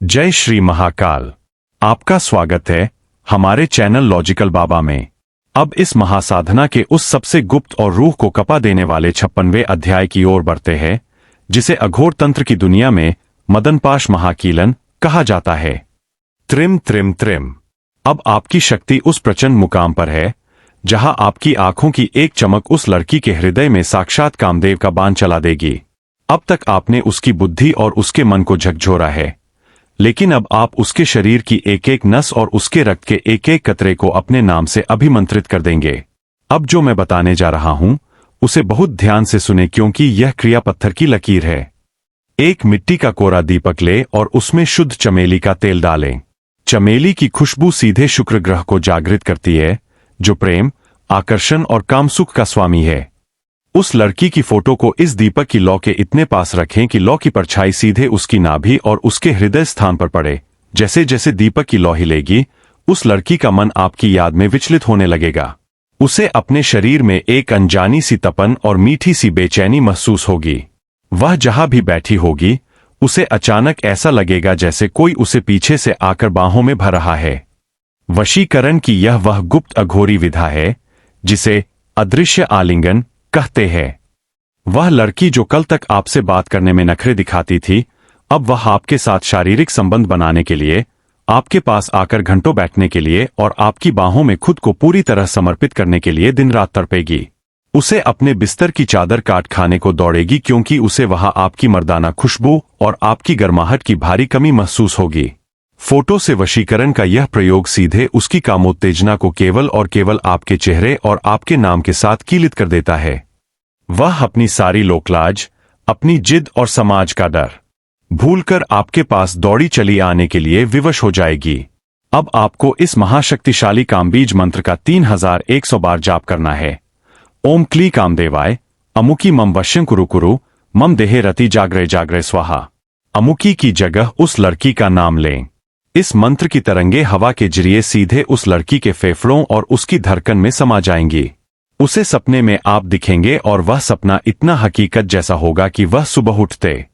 जय श्री महाकाल। आपका स्वागत है हमारे चैनल लॉजिकल बाबा में। अब इस महासाधना के उस सबसे गुप्त और रूह को कपा देने वाले 56वें अध्याय की ओर बढ़ते हैं, जिसे अघोर तंत्र की दुनिया में मदनपाश महाकीलन कहा जाता है। त्रिम त्रिम त्रिम। अब आपकी शक्ति उस प्रचंड मुकाम पर है जहां आपकी आंखों की एक चमक उस लड़की के हृदय में साक्षात कामदेव का बाण चला देगी। अब तक आपने उसकी बुद्धि और उसके मन को झकझोरा है, लेकिन अब आप उसके शरीर की एक एक नस और उसके रक्त के एक एक कतरे को अपने नाम से अभिमंत्रित कर देंगे। अब जो मैं बताने जा रहा हूं उसे बहुत ध्यान से सुने, क्योंकि यह क्रिया पत्थर की लकीर है। एक मिट्टी का कोरा दीपक ले और उसमें शुद्ध चमेली का तेल डालें। चमेली की खुशबू सीधे शुक्र ग्रह को जागृत करती है, जो प्रेम, आकर्षण और कामसुख का स्वामी है। उस लड़की की फोटो को इस दीपक की लौ के इतने पास रखें कि लौ की परछाई सीधे उसकी नाभि और उसके हृदय स्थान पर पड़े। जैसे जैसे दीपक की लौ हिलेगी, उस लड़की का मन आपकी याद में विचलित होने लगेगा। उसे अपने शरीर में एक अनजानी सी तपन और मीठी सी बेचैनी महसूस होगी। वह जहां भी बैठी होगी, उसे अचानक ऐसा लगेगा जैसे कोई उसे पीछे से आकर बाहों में भर रहा है। वशीकरण की यह वह गुप्त अघोरी विधा है जिसे अदृश्य आलिंगन कहते हैं। वह लड़की जो कल तक आपसे बात करने में नखरे दिखाती थी, अब वह आपके साथ शारीरिक संबंध बनाने के लिए, आपके पास आकर घंटों बैठने के लिए और आपकी बाहों में खुद को पूरी तरह समर्पित करने के लिए दिन रात तड़पेगी। उसे अपने बिस्तर की चादर काट खाने को दौड़ेगी, क्योंकि उसे वहां आपकी मर्दाना खुशबू और आपकी गर्माहट की भारी कमी महसूस होगी। फोटो से वशीकरण का यह प्रयोग सीधे उसकी कामोत्तेजना को केवल और केवल आपके चेहरे और आपके नाम के साथ कीलित कर देता है। वह अपनी सारी लोकलाज, अपनी जिद और समाज का डर भूलकर आपके पास दौड़ी चली आने के लिए विवश हो जाएगी। अब आपको इस महाशक्तिशाली कामबीज मंत्र का 3100 बार जाप करना है। ओम क्ली कामदेवाय अमुकी मम वश्यं कुरु कुरु मम देहे रति जागरे जागरे स्वाहा। अमुकी की जगह उस लड़की का नाम लें। इस मंत्र की तरंगे हवा के जरिए सीधे उस लड़की के फेफड़ों और उसकी धड़कन में समा जाएंगी। उसे सपने में आप दिखेंगे और वह सपना इतना हकीकत जैसा होगा कि वह सुबह उठते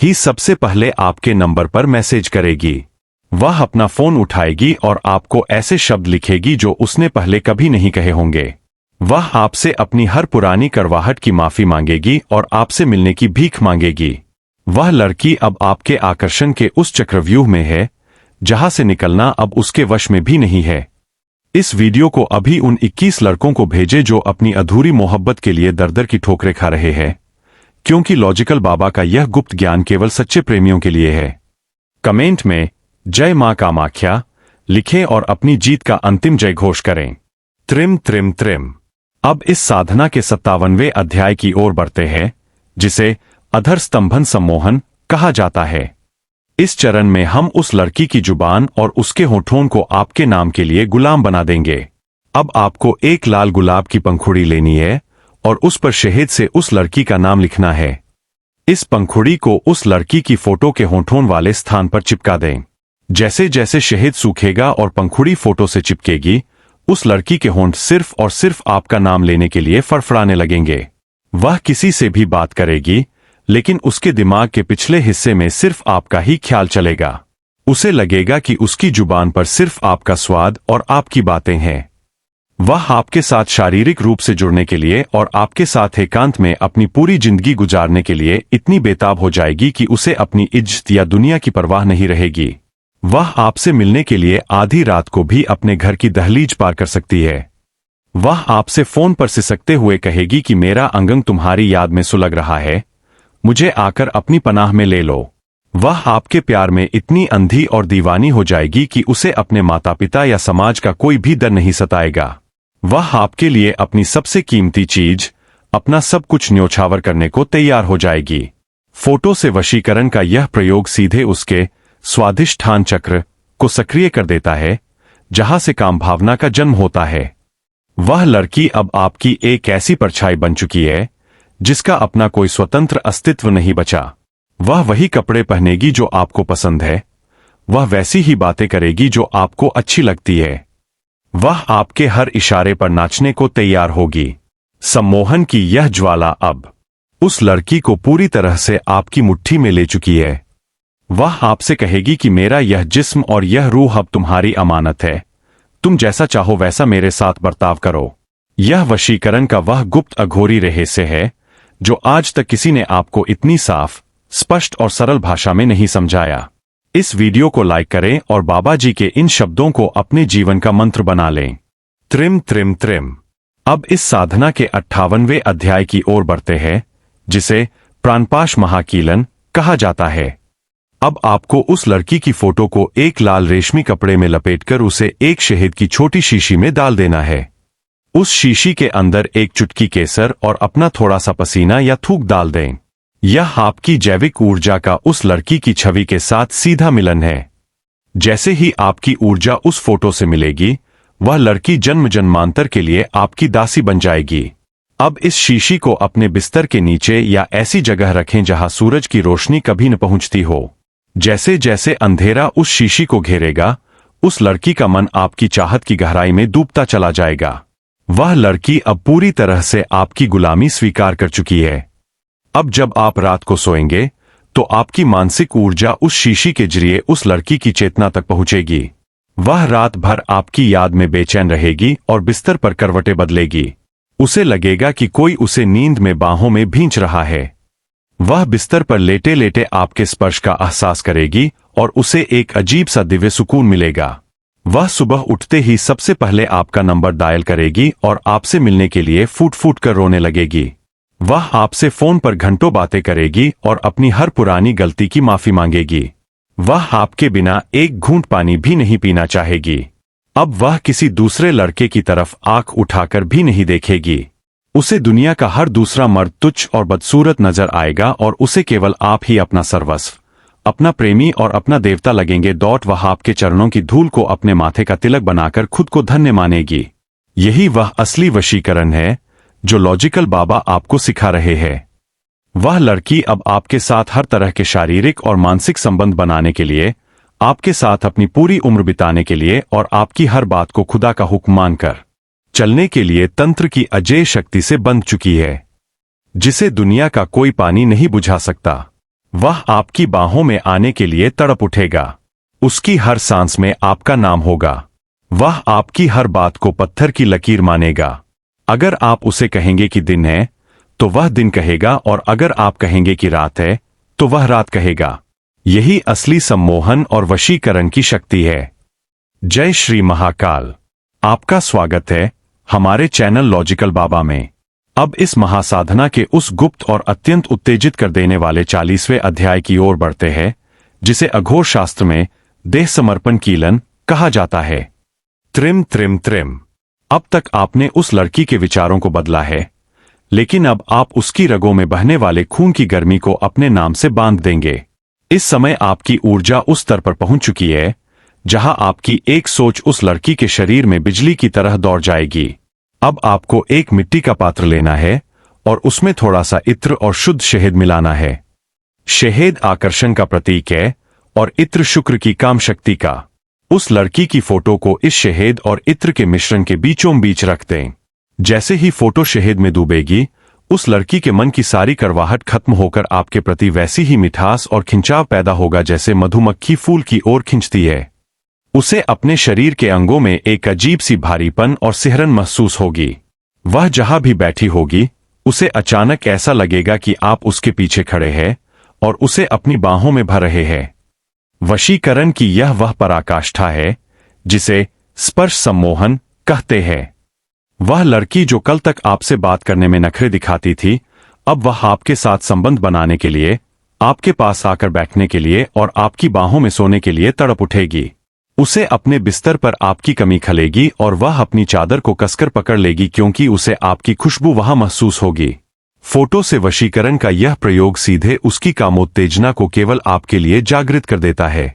ही सबसे पहले आपके नंबर पर मैसेज करेगी। वह अपना फोन उठाएगी और आपको ऐसे शब्द लिखेगी जो उसने पहले कभी नहीं कहे होंगे। वह आपसे अपनी हर पुरानी करवाहट की माफी मांगेगी और आपसे मिलने की भीख मांगेगी। वह लड़की अब आपके आकर्षण के उस चक्रव्यूह में है जहां से निकलना अब उसके वश में भी नहीं है। इस वीडियो को अभी उन 21 लड़कों को भेजे जो अपनी अधूरी मोहब्बत के लिए दर-दर की ठोकरें खा रहे हैं, क्योंकि लॉजिकल बाबा का यह गुप्त ज्ञान केवल सच्चे प्रेमियों के लिए है। कमेंट में जय मां कामाख्या लिखें और अपनी जीत का अंतिम जय घोष करें। त्रिम त्रिम त्रिम। अब इस साधना के 57वें अध्याय की ओर बढ़ते हैं, जिसे अधर स्तंभन सम्मोहन कहा जाता है। इस चरण में हम उस लड़की की जुबान और उसके होठों को आपके नाम के लिए गुलाम बना देंगे। अब आपको एक लाल गुलाब की पंखुड़ी लेनी है और उस पर शहद से उस लड़की का नाम लिखना है। इस पंखुड़ी को उस लड़की की फोटो के होठों वाले स्थान पर चिपका दें। जैसे जैसे शहद सूखेगा और पंखुड़ी फोटो से चिपकेगी, उस लड़की के होंठ सिर्फ और सिर्फ आपका नाम लेने के लिए फड़फड़ाने लगेंगे। वह किसी से भी बात करेगी, लेकिन उसके दिमाग के पिछले हिस्से में सिर्फ आपका ही ख्याल चलेगा। उसे लगेगा कि उसकी जुबान पर सिर्फ आपका स्वाद और आपकी बातें हैं। वह आपके साथ शारीरिक रूप से जुड़ने के लिए और आपके साथ एकांत में अपनी पूरी जिंदगी गुजारने के लिए इतनी बेताब हो जाएगी कि उसे अपनी इज्जत या दुनिया की परवाह नहीं रहेगी। वह आपसे मिलने के लिए आधी रात को भी अपने घर की दहलीज पार कर सकती है। वह आपसे फोन पर सिसकते हुए कहेगी कि मेरा अंगंग तुम्हारी याद में सुलग रहा है, मुझे आकर अपनी पनाह में ले लो। वह आपके प्यार में इतनी अंधी और दीवानी हो जाएगी कि उसे अपने माता पिता या समाज का कोई भी डर नहीं सताएगा। वह आपके लिए अपनी सबसे कीमती चीज, अपना सब कुछ न्योछावर करने को तैयार हो जाएगी। फोटो से वशीकरण का यह प्रयोग सीधे उसके स्वाधिष्ठान चक्र को सक्रिय कर देता है, जहां से काम भावना का जन्म होता है। वह लड़की अब आपकी एक ऐसी परछाई बन चुकी है जिसका अपना कोई स्वतंत्र अस्तित्व नहीं बचा। वह वही कपड़े पहनेगी जो आपको पसंद है, वह वैसी ही बातें करेगी जो आपको अच्छी लगती है। वह आपके हर इशारे पर नाचने को तैयार होगी। सम्मोहन की यह ज्वाला अब उस लड़की को पूरी तरह से आपकी मुट्ठी में ले चुकी है। वह आपसे कहेगी कि मेरा यह जिस्म और यह रूह अब तुम्हारी अमानत है, तुम जैसा चाहो वैसा मेरे साथ बर्ताव करो। यह वशीकरण का वह गुप्त अघोरी रहस्य है जो आज तक किसी ने आपको इतनी साफ, स्पष्ट और सरल भाषा में नहीं समझाया। इस वीडियो को लाइक करें और बाबा जी के इन शब्दों को अपने जीवन का मंत्र बना लें। त्रिम त्रिम त्रिम। अब इस साधना के 58वें अध्याय की ओर बढ़ते हैं, जिसे प्राणपाश महाकीलन कहा जाता है। अब आपको उस लड़की की फोटो को एक लाल रेशमी कपड़े में लपेटकर उसे एक शहद की छोटी शीशी में डाल देना है। उस शीशी के अंदर एक चुटकी केसर और अपना थोड़ा सा पसीना या थूक डाल दें। यह आपकी जैविक ऊर्जा का उस लड़की की छवि के साथ सीधा मिलन है। जैसे ही आपकी ऊर्जा उस फोटो से मिलेगी, वह लड़की जन्म जन्मांतर के लिए आपकी दासी बन जाएगी। अब इस शीशी को अपने बिस्तर के नीचे या ऐसी जगह रखें जहां सूरज की रोशनी कभी न पहुंचती हो। जैसे जैसे अंधेरा उस शीशी को घेरेगा, उस लड़की का मन आपकी चाहत की गहराई में डूबता चला जाएगा। वह लड़की अब पूरी तरह से आपकी गुलामी स्वीकार कर चुकी है। अब जब आप रात को सोएंगे तो आपकी मानसिक ऊर्जा उस शीशी के जरिए उस लड़की की चेतना तक पहुंचेगी। वह रात भर आपकी याद में बेचैन रहेगी और बिस्तर पर करवटें बदलेगी। उसे लगेगा कि कोई उसे नींद में बाहों में भींच रहा है। वह बिस्तर पर लेटे लेटे आपके स्पर्श का एहसास करेगी और उसे एक अजीब सा दिव्य सुकून मिलेगा। वह सुबह उठते ही सबसे पहले आपका नंबर डायल करेगी और आपसे मिलने के लिए फूट फूट कर रोने लगेगी। वह आपसे फोन पर घंटों बातें करेगी और अपनी हर पुरानी गलती की माफी मांगेगी। वह आपके बिना एक घूंट पानी भी नहीं पीना चाहेगी। अब वह किसी दूसरे लड़के की तरफ आंख उठाकर भी नहीं देखेगी। उसे दुनिया का हर दूसरा मर्द तुच्छ और बदसूरत नजर आएगा और उसे केवल आप ही अपना सर्वस्व, अपना प्रेमी और अपना देवता लगेंगे। वह आपके चरणों की धूल को अपने माथे का तिलक बनाकर खुद को धन्य मानेगी। यही वह असली वशीकरण है जो लॉजिकल बाबा आपको सिखा रहे हैं। वह लड़की अब आपके साथ हर तरह के शारीरिक और मानसिक संबंध बनाने के लिए, आपके साथ अपनी पूरी उम्र बिताने के लिए और आपकी हर बात को खुदा का हुक्म मानकर चलने के लिए तंत्र की अजेय शक्ति से बंध चुकी है, जिसे दुनिया का कोई पानी नहीं बुझा सकता। वह आपकी बाहों में आने के लिए तड़प उठेगा। उसकी हर सांस में आपका नाम होगा। वह आपकी हर बात को पत्थर की लकीर मानेगा। अगर आप उसे कहेंगे कि दिन है तो वह दिन कहेगा, और अगर आप कहेंगे कि रात है तो वह रात कहेगा। यही असली सम्मोहन और वशीकरण की शक्ति है। जय श्री महाकाल। आपका स्वागत है हमारे चैनल लॉजिकल बाबा में। अब इस महासाधना के उस गुप्त और अत्यंत उत्तेजित कर देने वाले 40वें अध्याय की ओर बढ़ते हैं, जिसे अघोर शास्त्र में देह समर्पण कीलन कहा जाता है। त्रिम त्रिम त्रिम। अब तक आपने उस लड़की के विचारों को बदला है, लेकिन अब आप उसकी रगों में बहने वाले खून की गर्मी को अपने नाम से बांध देंगे। इस समय आपकी ऊर्जा उस स्तर पर पहुंच चुकी है जहां आपकी एक सोच उस लड़की के शरीर में बिजली की तरह दौड़ जाएगी। अब आपको एक मिट्टी का पात्र लेना है और उसमें थोड़ा सा इत्र और शुद्ध शहद मिलाना है। शहद आकर्षण का प्रतीक है और इत्र शुक्र की काम शक्ति का। उस लड़की की फोटो को इस शहद और इत्र के मिश्रण के बीचों बीच रख दें। जैसे ही फोटो शहद में डूबेगी, उस लड़की के मन की सारी कड़वाहट खत्म होकर आपके प्रति वैसी ही मिठास और खिंचाव पैदा होगा जैसे मधुमक्खी फूल की ओर खिंचती है। उसे अपने शरीर के अंगों में एक अजीब सी भारीपन और सिहरन महसूस होगी। वह जहां भी बैठी होगी, उसे अचानक ऐसा लगेगा कि आप उसके पीछे खड़े हैं और उसे अपनी बाहों में भर रहे हैं। वशीकरण की यह वह पराकाष्ठा है जिसे स्पर्श सम्मोहन कहते हैं। वह लड़की जो कल तक आपसे बात करने में नखरे दिखाती थी, अब वह आपके साथ संबंध बनाने के लिए, आपके पास आकर बैठने के लिए और आपकी बाहों में सोने के लिए तड़प उठेगी। उसे अपने बिस्तर पर आपकी कमी खलेगी और वह अपनी चादर को कसकर पकड़ लेगी, क्योंकि उसे आपकी खुशबू वहां महसूस होगी। फोटो से वशीकरण का यह प्रयोग सीधे उसकी कामोत्तेजना को केवल आपके लिए जागृत कर देता है।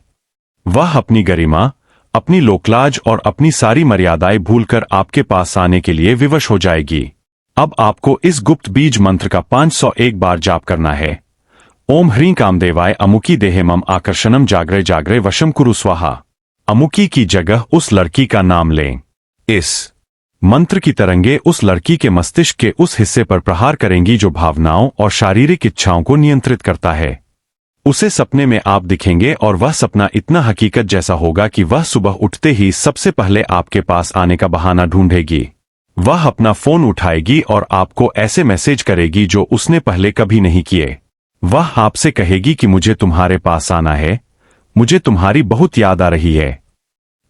वह अपनी गरिमा, अपनी लोकलाज और अपनी सारी मर्यादाएं भूलकर आपके पास आने के लिए विवश हो जाएगी। अब आपको इस गुप्त बीज मंत्र का 501 बार जाप करना है। ओम ह्रीं कामदेवाय अमुकी देहेमम आकर्षणम जागरे जागरे वशम कुरु स्वाहा। अमुकी की जगह उस लड़की का नाम लें। इस मंत्र की तरंगे उस लड़की के मस्तिष्क के उस हिस्से पर प्रहार करेंगी जो भावनाओं और शारीरिक इच्छाओं को नियंत्रित करता है। उसे सपने में आप दिखेंगे और वह सपना इतना हकीकत जैसा होगा कि वह सुबह उठते ही सबसे पहले आपके पास आने का बहाना ढूंढेगी। वह अपना फोन उठाएगी और आपको ऐसे मैसेज करेगी जो उसने पहले कभी नहीं किए। वह आपसे कहेगी कि मुझे तुम्हारे पास आना है, मुझे तुम्हारी बहुत याद आ रही है।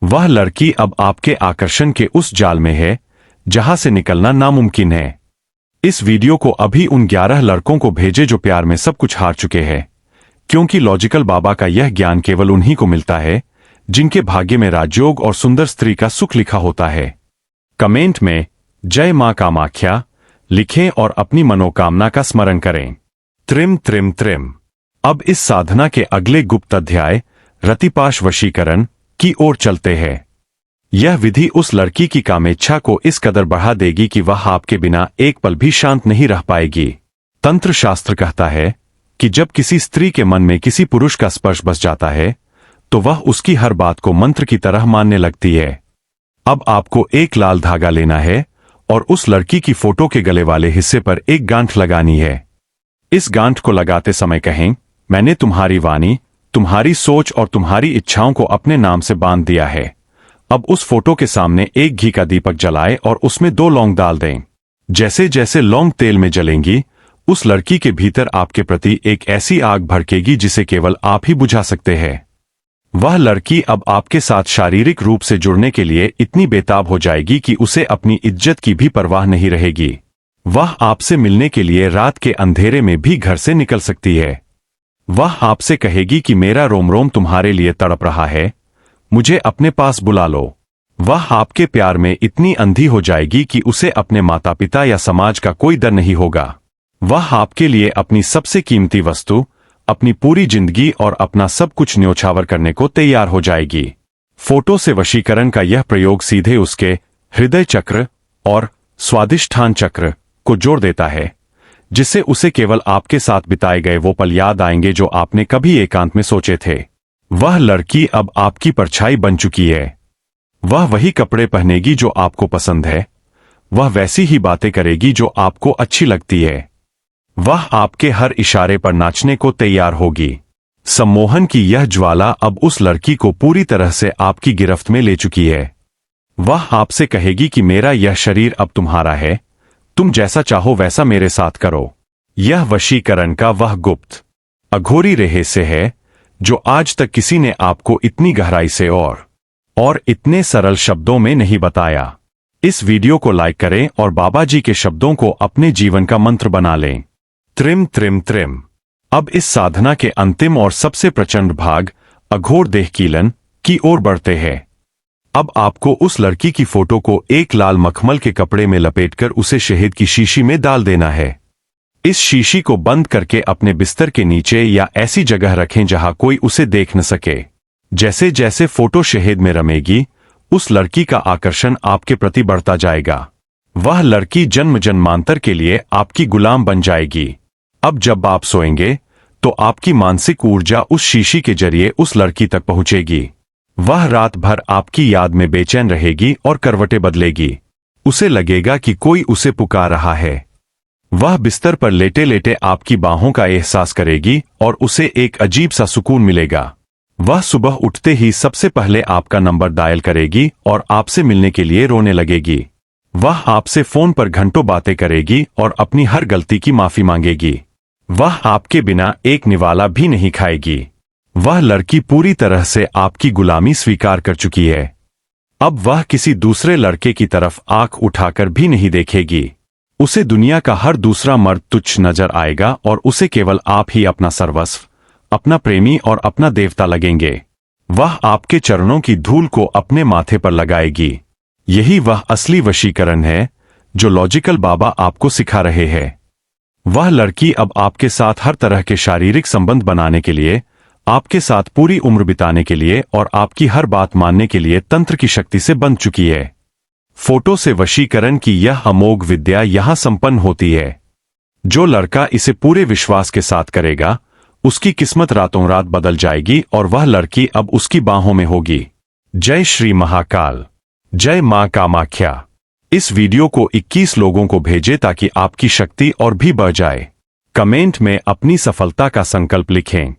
वह लड़की अब आपके आकर्षण के उस जाल में है जहां से निकलना नामुमकिन है। इस वीडियो को अभी उन 11 लड़कों को भेजे जो प्यार में सब कुछ हार चुके हैं, क्योंकि लॉजिकल बाबा का यह ज्ञान केवल उन्हीं को मिलता है जिनके भाग्य में राजयोग और सुंदर स्त्री का सुख लिखा होता है। कमेंट में जय मां कामाख्या लिखें और अपनी मनोकामना का स्मरण करें। त्रिम त्रिम त्रिम। अब इस साधना के अगले गुप्त अध्याय रतिपाश वशीकरण की ओर चलते हैं। यह विधि उस लड़की की कामेच्छा को इस कदर बढ़ा देगी कि वह आपके बिना एक पल भी शांत नहीं रह पाएगी। तंत्र शास्त्र कहता है कि जब किसी स्त्री के मन में किसी पुरुष का स्पर्श बस जाता है तो वह उसकी हर बात को मंत्र की तरह मानने लगती है। अब आपको एक लाल धागा लेना है और उस लड़की की फोटो के गले वाले हिस्से पर एक गांठ लगानी है। इस गांठ को लगाते समय कहें, मैंने तुम्हारी वाणी, तुम्हारी सोच और तुम्हारी इच्छाओं को अपने नाम से बांध दिया है। अब उस फोटो के सामने एक घी का दीपक जलाएं और उसमें 2 लौंग डाल दें। जैसे जैसे लौंग तेल में जलेंगी, उस लड़की के भीतर आपके प्रति एक ऐसी आग भड़केगी जिसे केवल आप ही बुझा सकते हैं। वह लड़की अब आपके साथ शारीरिक रूप से जुड़ने के लिए इतनी बेताब हो जाएगी कि उसे अपनी इज्जत की भी परवाह नहीं रहेगी। वह आपसे मिलने के लिए रात के अंधेरे में भी घर से निकल सकती है। वह आपसे कहेगी कि मेरा रोम रोम तुम्हारे लिए तड़प रहा है, मुझे अपने पास बुला लो। वह आपके प्यार में इतनी अंधी हो जाएगी कि उसे अपने माता पिता या समाज का कोई डर नहीं होगा। वह आपके लिए अपनी सबसे कीमती वस्तु, अपनी पूरी जिंदगी और अपना सब कुछ न्योछावर करने को तैयार हो जाएगी। फोटो से वशीकरण का यह प्रयोग सीधे उसके हृदय चक्र और स्वादिष्ठान चक्र को जोड़ देता है, जिससे उसे केवल आपके साथ बिताए गए वो पल याद आएंगे जो आपने कभी एकांत में सोचे थे। वह लड़की अब आपकी परछाई बन चुकी है। वह वही कपड़े पहनेगी जो आपको पसंद है, वह वैसी ही बातें करेगी जो आपको अच्छी लगती है। वह आपके हर इशारे पर नाचने को तैयार होगी। सम्मोहन की यह ज्वाला अब उस लड़की को पूरी तरह से आपकी गिरफ्त में ले चुकी है। वह आपसे कहेगी कि मेरा यह शरीर अब तुम्हारा है, तुम जैसा चाहो वैसा मेरे साथ करो। यह वशीकरण का वह गुप्त अघोरी रहस्य है जो आज तक किसी ने आपको इतनी गहराई से और इतने सरल शब्दों में नहीं बताया। इस वीडियो को लाइक करें और बाबा जी के शब्दों को अपने जीवन का मंत्र बना लें। त्रिम त्रिम त्रिम। अब इस साधना के अंतिम और सबसे प्रचंड भाग अघोर देहकीलन की ओर बढ़ते हैं। अब आपको उस लड़की की फोटो को एक लाल मखमल के कपड़े में लपेटकर उसे शहद की शीशी में डाल देना है। इस शीशी को बंद करके अपने बिस्तर के नीचे या ऐसी जगह रखें जहां कोई उसे देख न सके। जैसे जैसे फोटो शहद में रमेगी, उस लड़की का आकर्षण आपके प्रति बढ़ता जाएगा। वह लड़की जन्म जन्मांतर के लिए आपकी गुलाम बन जाएगी। अब जब आप सोएंगे तो आपकी मानसिक ऊर्जा उस शीशी के जरिए उस लड़की तक पहुंचेगी। वह रात भर आपकी याद में बेचैन रहेगी और करवटें बदलेगी। उसे लगेगा कि कोई उसे पुकार रहा है। वह बिस्तर पर लेटे लेटे आपकी बाहों का एहसास करेगी और उसे एक अजीब सा सुकून मिलेगा। वह सुबह उठते ही सबसे पहले आपका नंबर डायल करेगी और आपसे मिलने के लिए रोने लगेगी। वह आपसे फोन पर घंटों बातें करेगी और अपनी हर गलती की माफी मांगेगी। वह आपके बिना एक निवाला भी नहीं खाएगी। वह लड़की पूरी तरह से आपकी गुलामी स्वीकार कर चुकी है। अब वह किसी दूसरे लड़के की तरफ आंख उठाकर भी नहीं देखेगी। उसे दुनिया का हर दूसरा मर्द तुच्छ नजर आएगा और उसे केवल आप ही अपना सर्वस्व, अपना प्रेमी और अपना देवता लगेंगे। वह आपके चरणों की धूल को अपने माथे पर लगाएगी। यही वह असली वशीकरण है जो लॉजिकल बाबा आपको सिखा रहे हैं। वह लड़की अब आपके साथ हर तरह के शारीरिक संबंध बनाने के लिए, आपके साथ पूरी उम्र बिताने के लिए और आपकी हर बात मानने के लिए तंत्र की शक्ति से बंध चुकी है। फोटो से वशीकरण की यह अमोघ विद्या यहां संपन्न होती है। जो लड़का इसे पूरे विश्वास के साथ करेगा, उसकी किस्मत रातों रात बदल जाएगी और वह लड़की अब उसकी बाहों में होगी। जय श्री महाकाल, जय मां कामाख्या। इस वीडियो को 21 लोगों को भेजें ताकि आपकी शक्ति और भी बढ़ जाए। कमेंट में अपनी सफलता का संकल्प लिखें।